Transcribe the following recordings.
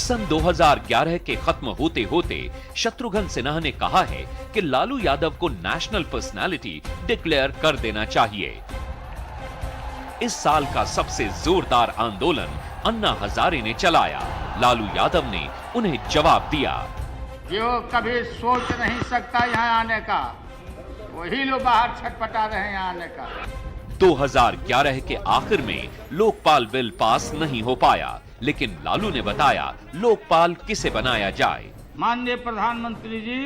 सन 2011 के खत्म होते होते शत्रुघ्न सिन्हा ने कहा है कि लालू यादव को नेशनल पर्सनालिटी डिक्लेयर कर देना चाहिए। इस साल का सबसे जोरदार आंदोलन अन्ना हजारे ने चलाया। लालू यादव ने उन्हें जवाब दिया। जो कभी सोच नहीं सकता यहाँ आने का, वही लोग बाहर छटपटा रहे हैं यहाँ आने का। 2011 के आखिर में लोकपाल बिल पास नहीं हो पाया, लेकिन लालू ने बताया लोकपाल किसे बनाया जाए। माननीय प्रधानमंत्री जी,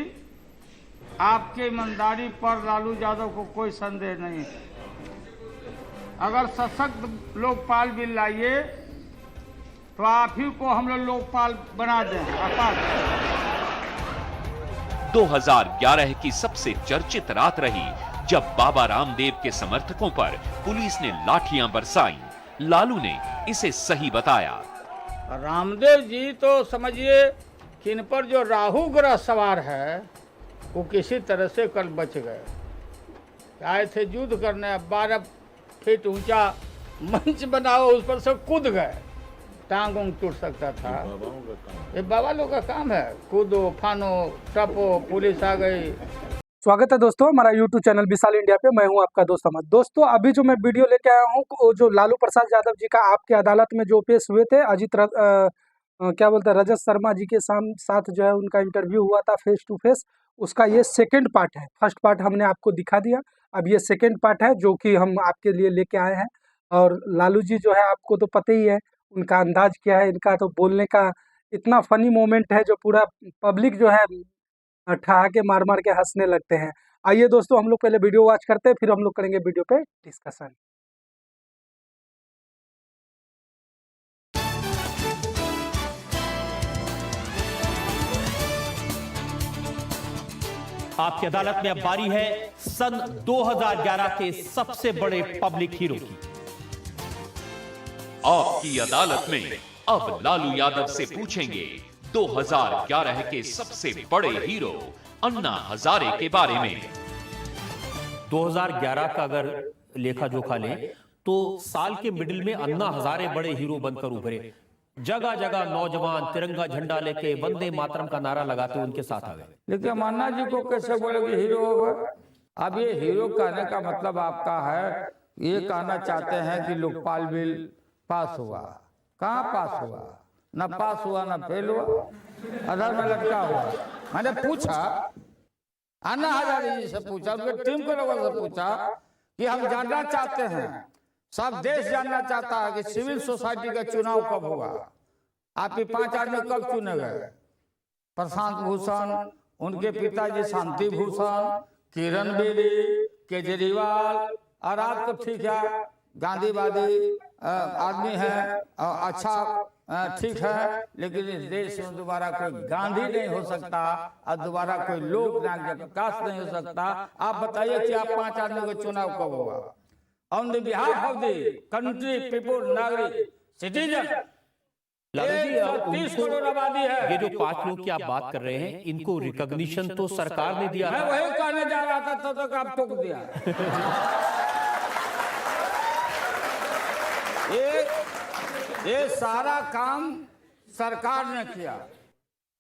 आपके ईमानदारी पर लालू यादव को कोई संदेह नहीं है। अगर सशक्त लोकपाल बिल लाइए तो आप ही को हम लोग लोकपाल बना दें। 2011 की सबसे चर्चित रात रही जब बाबा रामदेव के समर्थकों पर पुलिस ने लाठियां बरसाई। लालू ने इसे सही बताया। रामदेव जी तो समझिए कि इन पर जो राहु ग्रह सवार है वो किसी तरह से कल बच गए। आए थे युद्ध करने, 12 फीट ऊंचा मंच बनाओ, उस पर से कूद गए, टांग उंग टूट सकता था। ये बाबा लोग का काम है, कूदो फानो टपो, पुलिस आ गई। स्वागत है दोस्तों हमारा YouTube चैनल विशाल इंडिया पे। मैं हूं आपका दोस्त अहमद। दोस्तों अभी जो मैं वीडियो लेके आया हूं, वो जो लालू प्रसाद यादव जी का आपके अदालत में जो पेश हुए थे, क्या बोलते हैं, रजत शर्मा जी के साथ जो है उनका इंटरव्यू हुआ था फेस टू फेस, उसका ये सेकेंड पार्ट है। फर्स्ट पार्ट हमने आपको दिखा दिया, अब ये सेकेंड पार्ट है जो कि हम आपके लिए लेके आए हैं। और लालू जी जो है आपको तो पता ही है उनका अंदाज क्या है, इनका तो बोलने का इतना फनी मोमेंट है जो पूरा पब्लिक जो है ठहाके मार मार के हंसने लगते हैं। आइए दोस्तों हम लोग पहले वीडियो वॉच करते हैं, फिर हम लोग करेंगे वीडियो पे डिस्कशन। आपकी अदालत में अब बारी है सन 2011 के सबसे बड़े पब्लिक हीरो की। आपकी अदालत में अब लालू यादव से पूछेंगे 2011 के सबसे बड़े हीरो अन्ना हजारे के बारे में। 2011 का अगर लेखा जोखा लें तो साल के मिडिल में अन्ना हजारे बड़े हीरो बनकर उभरे। जगह जगह नौजवान तिरंगा झंडा लेके वंदे मातरम का नारा लगाते उनके साथ आ गए। लेकिन अन्ना जी को कैसे बोलोगे हीरो होगा? अब ये हीरो कहने का मतलब आपका है, ये कहना चाहते हैं कि लोकपाल बिल पास हुआ। कहाँ पास हुआ? न पास हुआ न फेल हुआ, आधार में लटका हुआ। मैंने पूछा, अन्ना हजारे जी से पूछा, उनके टीम के लोगों से पूछा कि हम जानना चाहते हैं, सब देश जानना चाहता है कि सिविल सोसाइटी का चुनाव कब होगा। आपके 5 आदमी कब चुने गए? प्रशांत भूषण, उनके पिताजी शांति भूषण, किरण बेदी, केजरीवाल, और आप तो ठीक है गांधीवादी आदमी है, अच्छा ठीक है, लेकिन इस देश में दोबारा कोई गांधी नहीं हो सकता और दोबारा कोई लोकनायक विकास नहीं हो सकता। आप बताइए कि आप 5 आदमी का चुनाव कब होगा? On the behalf of the country people नागरिक सिटीजन। लालू जी 30 करोड़ आबादी है। ये जो 5 लोग की आप बात कर रहे हैं, इनको रिकॉग्निशन तो सरकार ने दिया। मैं वही कहने जा रहा था तब तक आप टोक दिया। ये सारा काम सरकार ने किया।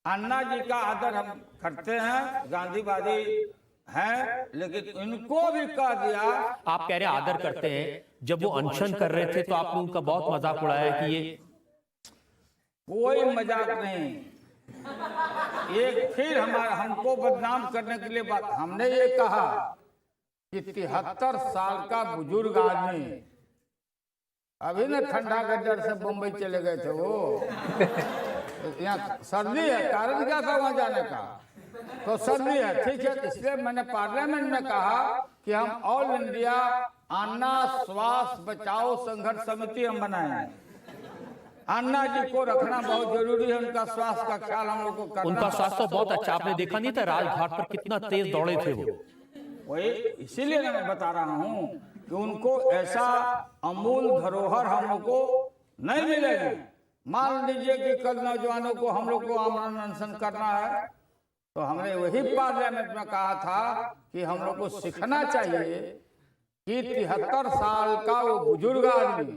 अन्ना जी का आदर हम करते हैं, गांधीवादी हैं, लेकिन इनको भी कह दिया। आप कह रहे हैं आदर करते हैं, जब वो अनशन कर रहे थे तो आपने उनका बहुत मजाक उड़ाया कि ये कोई मजाक नहीं। एक फिर हमको बदनाम करने के लिए बात, हमने ये कहा कि 73 साल का बुजुर्ग आदमी, अभी ना ठंडा गड्ढर से बम्बई चले गए थे वो, यहाँ सर्दी है, कारण क्या था वहां जाने का? तो सर्दी है, ठीक है, इसलिए मैंने पार्लियामेंट में कहा कि हम ऑल इंडिया अन्ना स्वास्थ्य बचाओ संघर्ष समिति हम बनाएंगे। अन्ना जी को रखना बहुत जरूरी है, उनका स्वास्थ्य का ख्याल हम लोग को करना। उनका स्वास्थ्य बहुत अच्छा, आपने देखा नहीं था राजघाट पर कितना तेज दौड़े थे वो। वही इसीलिए मैं बता रहा हूँ कि उनको ऐसा अमूल धरोहर हम लोग को नहीं मिलेगा। मान लीजिए कि कल नौजवानों को हम लोग को आमरण अनशन करना है, तो हमने वही पार्लियामेंट में कहा था कि हम लोग को सीखना चाहिए कि 73 साल का वो बुजुर्ग आदमी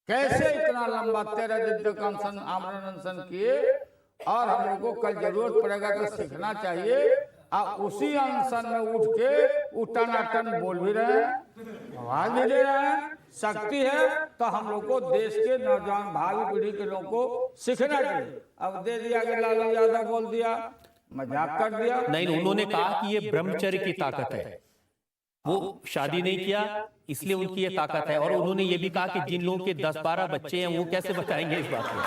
कैसे इतना लंबा 13 दिन तक अनशन आमरण अनशन किए, और हम लोग को कल जरूरत पड़ेगा तो सीखना चाहिए। और उसी अनशन में उठ के टनाटन बोल भी रहे हैं, आवाज भी दे रहे हैं, शक्ति है। तो हम लोग को देश के नौजवान भावी पीढ़ी के लोगों को सीखना चाहिए। अब दे दिया कि लालू यादव बोल दिया, मजाक कर दिया। नहीं, उन्होंने कहा कि ये ब्रह्मचर्य की ताकत है, वो शादी नहीं किया इसलिए उनकी ये ताकत है। और उन्होंने ये भी कहा कि जिन लोगों के 10-12 बच्चे हैं वो कैसे बताएंगे इस बात को।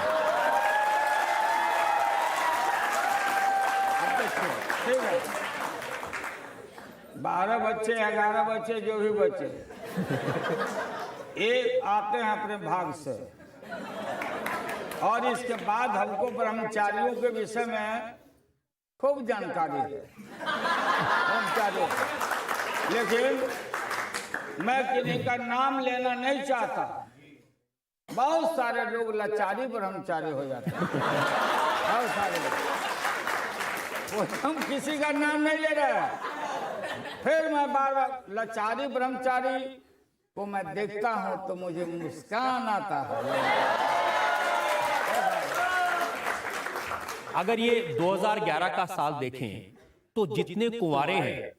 ठीक है, 12 बच्चे 11 बच्चे जो भी बच्चे एक आते हैं अपने भाग से। और इसके बाद हमको ब्रह्मचारियों के विषय में खूब जानकारी है ब्रह्मचारियों, लेकिन मैं किन्हीं का नाम लेना नहीं चाहता। बहुत सारे लोग लाचारी ब्रह्मचारी हो जाते हैं, बहुत सारे लोग। वो हम किसी का नाम नहीं ले रहे हैं। फिर मैं बार बार लाचारी ब्रह्मचारी को मैं देखता हूं तो मुझे मुस्कान आता है। अगर ये 2011 का साल देखें तो जितने कुंवारे हैं,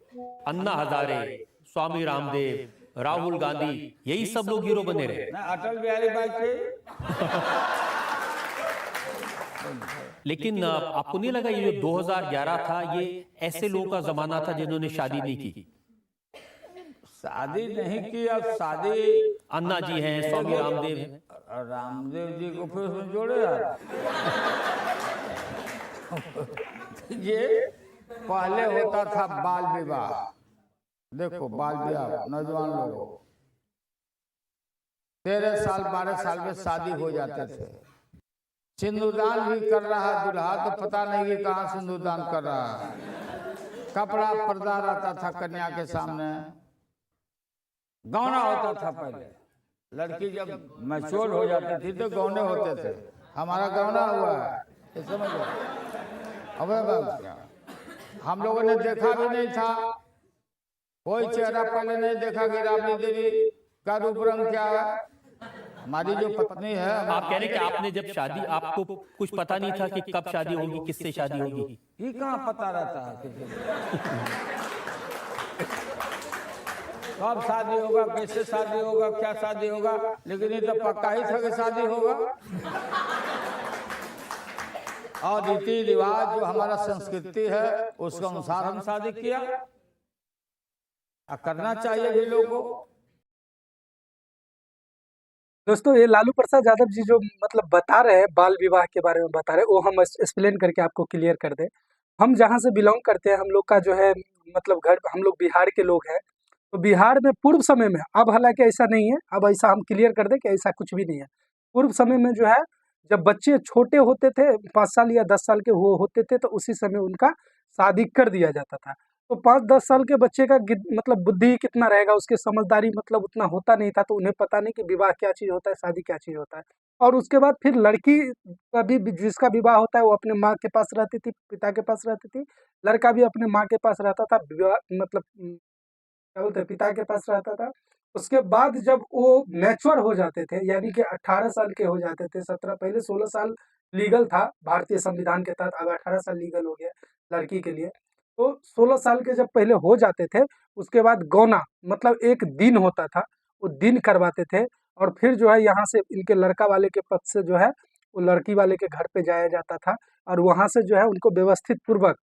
अन्ना हजारे, स्वामी रामदेव, राहुल गांधी, यही सब लोग हीरो बने रहे। अटल बिहारी वाजपेयी। लेकिन आपको नहीं लगा ये जो 2011 था ये ऐसे लोगों का जमाना था जिन्होंने शादी नहीं की? शादी नहीं की, अब शादी अन्ना जी हैं, स्वामी रामदेव हैं। रामदेव जी को फिर उसमें जोड़े यार। ये पहले होता था बाल विवाह। देखो बाल विवाह, नौजवान लोगों 13 साल 12 साल में शादी हो जाते थे। सिंदूरदान भी कर रहा दूल्हा तो पता नहीं कि कहाँ सिंदूरदान कर रहा है। कपड़ा पर्दा रहता था कन्या के सामने, गौना होता था पहले। लड़की जब मैच्योर हो जाती थी तो गौने होते थे। हमारा गौना हुआ है, ये समझ लो। अब हम लोगों ने देखा भी नहीं था, कोई चेहरा पहले नहीं देखा कि राबड़ी देवी का रूप रंग क्या है। हमारी जो पत्नी है, आप कह रहे कि आपने जब शादी, आपको कुछ पता नहीं था कि कब शादी होगी, किससे शादी होगी? ये कहाँ पता रहता है किसी कब शादी होगा, कैसे शादी होगा, क्या शादी होगा। लेकिन ये तो पक्का ही था कि शादी होगा। और रीति रिवाज जो हमारा संस्कृति है उसके अनुसार हम शादी किया। करना चाहिए भी लोगों को। दोस्तों ये लालू प्रसाद यादव जी जो मतलब बता रहे हैं, बाल विवाह के बारे में बता रहे हैं, वो हम एक्सप्लेन करके आपको क्लियर कर दें। हम जहाँ से बिलोंग करते हैं, हम लोग का जो है मतलब घर, हम लोग बिहार के लोग हैं। तो बिहार में पूर्व समय में, अब हालांकि ऐसा नहीं है, अब ऐसा हम क्लियर कर दें कि ऐसा कुछ भी नहीं है। पूर्व समय में जो है, जब बच्चे छोटे होते थे, 5 साल या 10 साल के वो होते थे, तो उसी समय उनका शादी कर दिया जाता था। तो 5-10 साल के बच्चे का मतलब बुद्धि कितना रहेगा, उसके समझदारी मतलब उतना होता नहीं था, तो उन्हें पता नहीं कि विवाह क्या चीज़ होता है, शादी क्या चीज़ होता है। और उसके बाद फिर लड़की का भी, जिसका विवाह होता है, वो अपने माँ के पास रहती थी, पिता के पास रहती थी। लड़का भी अपने माँ के पास रहता था, विवाह मतलब क्या बोलते हैं, पिता के पास रहता था। उसके बाद जब वो मैच्योर हो जाते थे, यानी कि 18 साल के हो जाते थे, 17, पहले 16 साल लीगल था भारतीय संविधान के तहत, अब 18 साल लीगल हो गया लड़की के लिए। तो 16 साल के जब पहले हो जाते थे, उसके बाद गौना मतलब एक दिन होता था, वो दिन करवाते थे। और फिर जो है यहाँ से इनके लड़का वाले के पक्ष से जो है वो लड़की वाले के घर पे जाया जाता था, और वहाँ से जो है उनको व्यवस्थित पूर्वक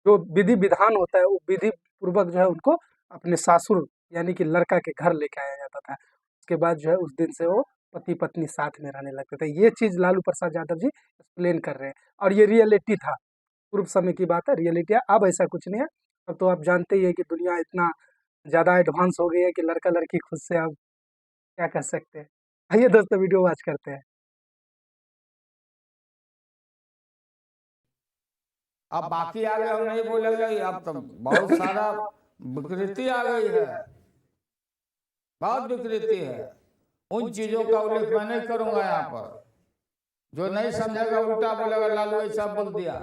जो विधि विधान होता है, वो विधि पूर्वक जो है उनको अपने सासुर यानी कि लड़का के घर लेके आया जाता था। उसके बाद जो है उस दिन से वो पति पत्नी साथ में रहने लगते थे। ये चीज़ लालू प्रसाद यादव जी एक्सप्लेन कर रहे हैं, और ये रियलिटी था, पूर्व समय की बात है, रियलिटी है। अब ऐसा कुछ नहीं है। अब तो आप जानते ही है कि दुनिया इतना ज़्यादा एडवांस हो गई है कि लड़का लड़की खुद से अब क्या कर सकते हैं। आइए दोस्तों वीडियो वॉच करते हैं। अब बाकी आगे हम नहीं बोलेंगे। अब तो बहुत सारा विकृति आ गई है, बहुत विकृति है। उन चीजों का उल्लेख मैं नहीं करूंगा यहाँ पर। जो नहीं समझेगा उल्टा बोलेगा लालू ऐसा बोल दिया।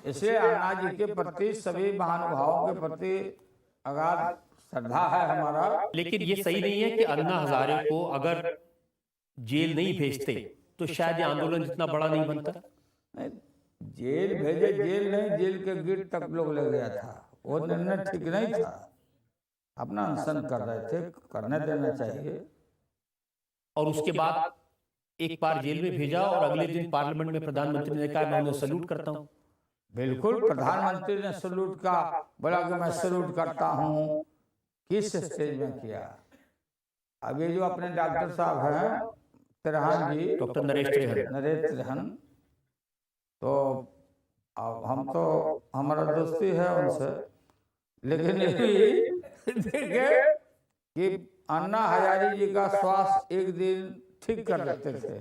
इसलिए अन्ना जी के प्रति, सभी महानुभावों के प्रति अगाध श्रद्धा है हमारा। लेकिन ये सही नहीं है कि अन्ना हजारे को अगर जेल नहीं भेजते तो शायद ये आंदोलन इतना बड़ा नहीं बनता। नहीं, जेल भेजे, जेल नहीं, जेल के गेट तक लोग ले गया था, वो निर्णय ठीक नहीं था। अपना अनशन कर रहे थे, करने देना चाहिए। और उसके बाद एक बार जेल में भेजा और अगले दिन पार्लियामेंट में प्रधानमंत्री ने कहा मैं उन्हें सल्यूट करता हूं। बिल्कुल, प्रधानमंत्री ने सल्यूट का बोला कि मैं सल्यूट करता हूं। किस स्टेज में किया? अब ये जो अपने डॉक्टर साहब हैं त्रेहन जी, डॉक्टर नरेश त्रेहन, तो अब हम तो हमारा दोस्ती है उनसे, लेकिन ये भी देखे कि अन्ना हजारे जी का स्वास्थ्य एक दिन ठीक कर देते थे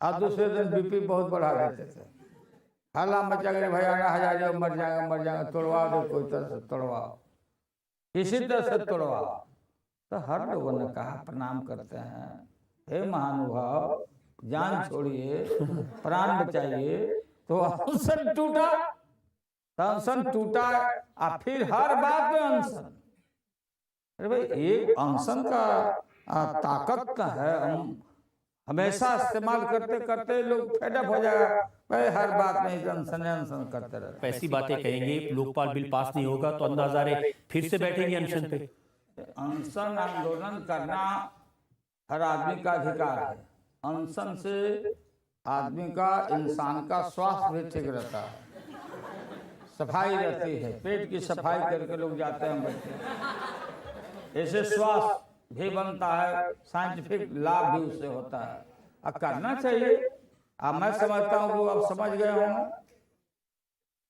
और दूसरे दिन बीपी बहुत बढ़ा देते थे। हल्ला मचा गया, भाई अन्ना हजारे मर जाएगा, तोड़वा दो, कोई तरह से तोड़वाओ, किसी तरह से तोड़वाओ। तो हर लोगों ने कहा, प्रणाम करते हैं, हे महानुभाव, जान छोड़िए, प्राण बचाइए। तो अनशन टूटा, अनशन टूटा, और फिर हर बात में अनशन। अरे भाई, एक अनशन का ताकत का है। हम हमेशा इस्तेमाल करते करते लोग फेडअप हो जाएगा, भाई हर बात में अनशन करते रहते। ऐसी बातें कहेंगे, लोकपाल बिल पास नहीं होगा तो अन्ना हजारे फिर से बैठेंगे अनशन पे। अनशन आंदोलन करना हर आदमी का अधिकार है। अनशन से आदमी का, इंसान का स्वास्थ्य भी ठीक रहता है, सफाई रहती है, पेट की सफाई करके लोग जाते हैं बैठे, ऐसे स्वास्थ्य भी बनता है, साइंटिफिक लाभ भी उससे होता है। अब करना चाहिए। अब मैं समझता हूँ कि अब समझ गए होंगे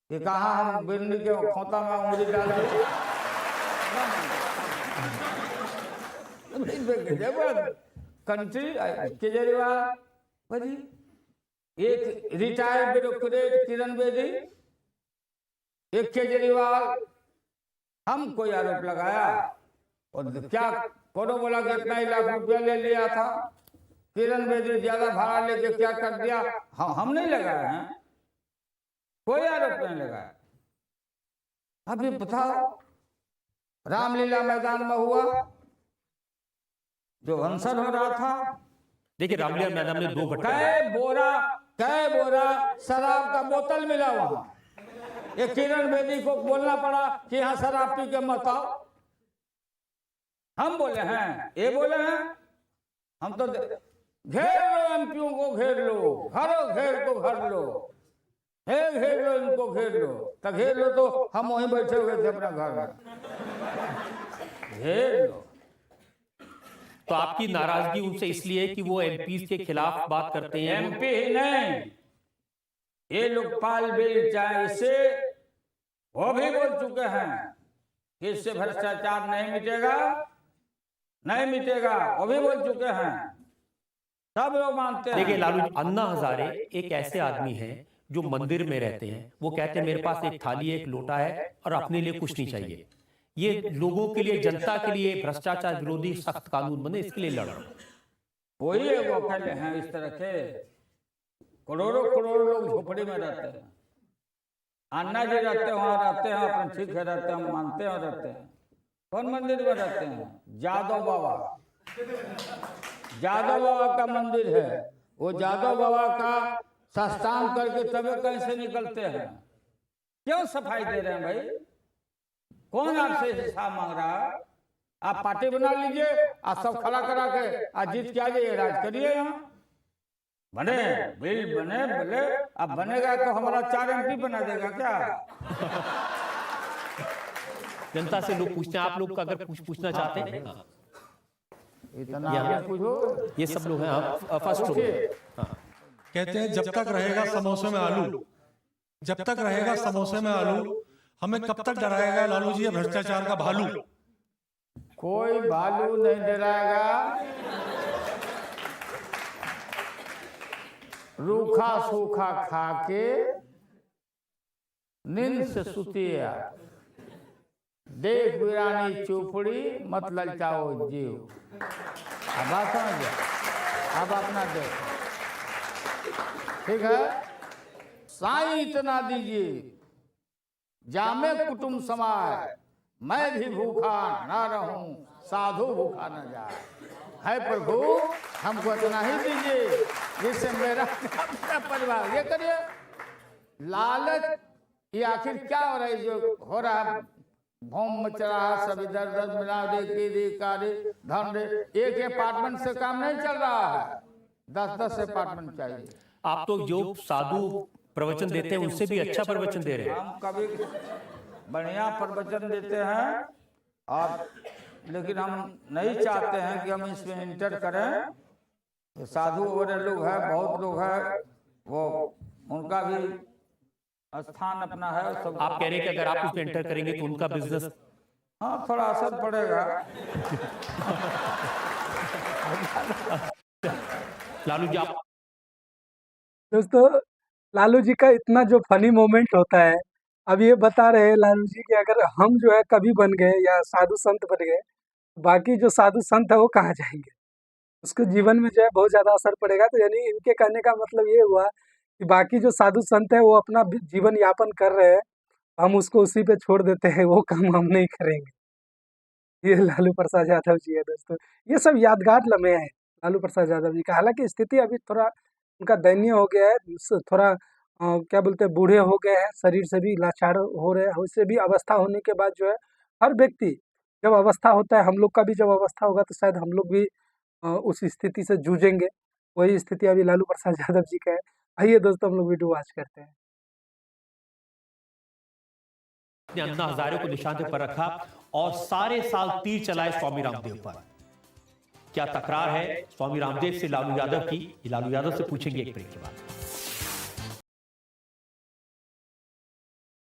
कि कहाँ हम बिरनी के खोता में उंगली डालेंगे। कंट्री केजरीवाल भाई, एक रिटायर्ड ब्यूरोक्रेट किरण बेदी, एक केजरीवाल, हम कोई आरोप लगाया और क्या कोनो बोला कि इतना ही लाख रुपया ले लिया था, किरण बेदी ज्यादा भाड़ा लेके क्या कर दिया, हम नहीं लगाए हैं, कोई आरोप नहीं लगाया। अभी बताओ, रामलीला मैदान में हुआ जो अनशन हो रहा था, देखिए रामलीला मैदान में 2 घंटे कै बोरा शराब का बोतल मिला वहां। एक किरण बेदी को बोलना पड़ा कि यहाँ शराब पी के मत आओ। हम बोले हैं, ये बोले हैं, हम तो घेर लो एमपीओ को, घेर लो, घेर को घर लो, घेर लो इनको, घेर लो। तो घेर लो तो हम वहीं बैठे हुए थे अपना घर में, घेर लो। तो आपकी नाराजगी उनसे इसलिए कि वो एमपी के खिलाफ बात करते हैं। एमपी ही नहीं, ये लोकपाल बिल चाहे इससे, वो भी बोल चुके हैं कि इससे भ्रष्टाचार नहीं मिटेगा, नहीं मिटेगा, वो भी बोल चुके हैं, सब लोग मानते हैं। देखिए लालू, अन्ना हजारे एक ऐसे आदमी हैं जो मंदिर में रहते हैं, वो कहते हैं मेरे पास एक थाली, एक लोटा है और अपने लिए कुछ नहीं चाहिए। ये लोगों के लिए, जनता के लिए भ्रष्टाचार विरोधी सख्त कानून बने, इसके लिए लड़ रहे हैं। वही वो अकेले हैं इस तरह के, करोड़ों करोड़ों लोग झोपड़ी में रहते हैं। अन्ना जी रहते हैं, वहां रहते हैं, अपन ठीक है रहते हैं, मानते हैं, रहते हैं। कौन मंदिर में रहते हैं? जादव बाबा, जादव बाबा का मंदिर है। वो जादव बाबा का साष्टांग करके तब कैसे निकलते हैं? क्यों सफाई दे रहे हैं भाई? कौन आपसे हिसाब मांग रहा है? आप पार्टी बना लीजिए, आप सब खड़ा करा के आज जीत के आ जाइए, राज करिए। यहाँ बने बिल बने, बोले अब बनेगा तो हमारा 4 एमपी बना देगा क्या? जनता से लोग पूछते हैं, आप लोग का अगर पूछना चाहते हैं, इतना पूछो। ये सब लोग हैं फर्स्ट हो। कहते हैं जब तक रहेगा समोसे में आलू, जब तक रहेगा समोसे में आलू, हमें कब तक डराएगा लालू जी ये भ्रष्टाचार का भालू? कोई भालू नहीं डराएगा। रूखा सूखा खा के नींद से सुतिया, देख वीरानी चौपड़ी मत ललचाओ जीव। अब बात समझ गया? अब अपना देखो, ठीक है? साईं इतना दीजिए, जामे कुटुंब समाए, मैं भी भूखा ना रहूं, साधु भूखा न जाए। है प्रभु, हमको इतना ही दीजिए जिससे मेरा परिवार। ये करिए। लालच ये आखिर क्या हो रहा है जो हो रहा है? भूम मच रहा है, सब इधर उधर मिला दे धन रे। एक अपार्टमेंट से काम नहीं चल रहा है, 10-10 अपार्टमेंट चाहिए। आप तो जो साधु प्रवचन देते हैं उनसे भी अच्छा प्रवचन दे रहे हैं। हम कभी बढ़िया प्रवचन देते हैं, और लेकिन हम नहीं चाहते हैं कि हम इसमें इंटर करें। साधु वगैरह लोग हैं, बहुत लोग हैं, वो उनका भी स्थान अपना है। सब आप कह रहे हैं कि अगर आप उसमें एंटर करेंगे तो उनका बिजनेस। हाँ, थोड़ा असर पड़ेगा। लालू जी आप दोस्तों, लालू जी का इतना जो फनी मोमेंट होता है, अब ये बता रहे हैं लालू जी कि अगर हम जो है कवि बन गए या साधु संत बन गए, बाकी जो साधु संत है वो कहाँ जाएंगे? उसके जीवन में जो है बहुत ज़्यादा असर पड़ेगा। तो यानी इनके कहने का मतलब ये हुआ कि बाकी जो साधु संत है वो अपना जीवन यापन कर रहे हैं, हम उसको उसी पे छोड़ देते हैं, वो काम हम नहीं करेंगे। ये लालू प्रसाद यादव जी है दोस्तों। ये सब यादगार लम्हे हैं लालू प्रसाद यादव जी का। हालांकि स्थिति अभी थोड़ा उनका दयनीय हो गया है, थोड़ा क्या बोलते हैं, बूढ़े हो गए हैं, शरीर से भी लाचार हो रहे हैं। उससे भी अवस्था होने के बाद जो है हर व्यक्ति, जब अवस्था होता है, हम लोग का भी जब अवस्था होगा तो शायद हम लोग भी उस स्थिति से जूझेंगे। वही स्थिति अभी लालू प्रसाद यादव जी का है। आइए दोस्तों, हम लोग वीडियो वॉच करते हैं। ने अन्ना हजारे को निशाने पर रखा और सारे साल तीर चलाए स्वामी रामदेव पर। क्या तकरार है स्वामी रामदेव से लालू यादव की? लालू यादव से पूछेंगे एक ब्रेक के बाद।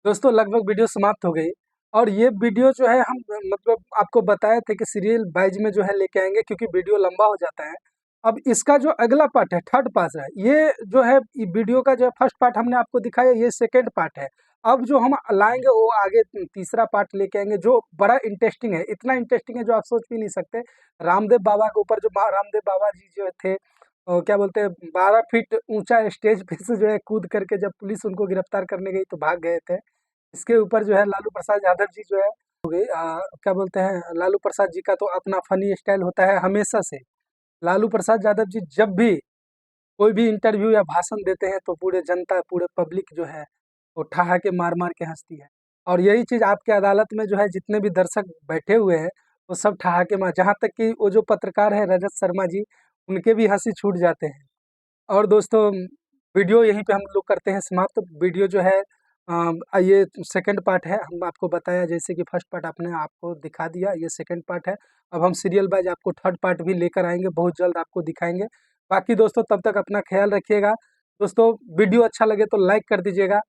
दोस्तों, लगभग वीडियो समाप्त हो गई, और ये वीडियो जो है हम मतलब आपको बताए थे कि सीरियल वाइज में जो है लेके आएंगे, क्योंकि वीडियो लंबा हो जाता है। अब इसका जो अगला पार्ट है, थर्ड पार्ट है, ये जो है वीडियो का जो है फर्स्ट पार्ट हमने आपको दिखाया, ये सेकेंड पार्ट है। अब जो हम लाएंगे वो आगे तीसरा पार्ट लेके आएंगे, जो बड़ा इंटरेस्टिंग है। इतना इंटरेस्टिंग है जो आप सोच भी नहीं सकते। रामदेव बाबा के ऊपर जो रामदेव बाबा जी जो थे, क्या बोलते हैं, 12 फीट ऊंचा स्टेज पे से जो है कूद करके जब पुलिस उनको गिरफ्तार करने गई तो भाग गए थे। इसके ऊपर जो है लालू प्रसाद यादव जी जो है हो गई, क्या बोलते हैं, लालू प्रसाद जी का तो अपना फनी स्टाइल होता है हमेशा से। लालू प्रसाद यादव जी जब भी कोई भी इंटरव्यू या भाषण देते हैं तो पूरे जनता, पूरे पब्लिक जो है वो ठहाके मार मार के हंसती है। और यही चीज़ आपके अदालत में जो है जितने भी दर्शक बैठे हुए हैं वो सब ठहाके मार, जहाँ तक कि वो जो पत्रकार है रजत शर्मा जी, उनके भी हंसी छूट जाते हैं। और दोस्तों, वीडियो यहीं पे हम लोग करते हैं समाप्त। वीडियो जो है ये सेकंड पार्ट है, हम आपको बताया, जैसे कि फर्स्ट पार्ट आपने आपको दिखा दिया, ये सेकंड पार्ट है। अब हम सीरियल वाइज आपको थर्ड पार्ट भी लेकर आएंगे, बहुत जल्द आपको दिखाएंगे। बाकी दोस्तों, तब तक अपना ख्याल रखिएगा। दोस्तों, वीडियो अच्छा लगे तो लाइक कर दीजिएगा।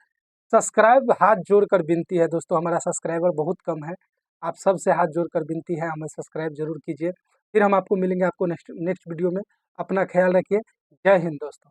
सब्सक्राइब हाथ जोड़कर विनती है दोस्तों, हमारा सब्सक्राइबर बहुत कम है, आप सबसे हाथ जोड़कर विनती है, हमें सब्सक्राइब जरूर कीजिए। फिर हम आपको मिलेंगे आपको नेक्स्ट वीडियो में। अपना ख्याल रखिए। जय हिंद दोस्तों।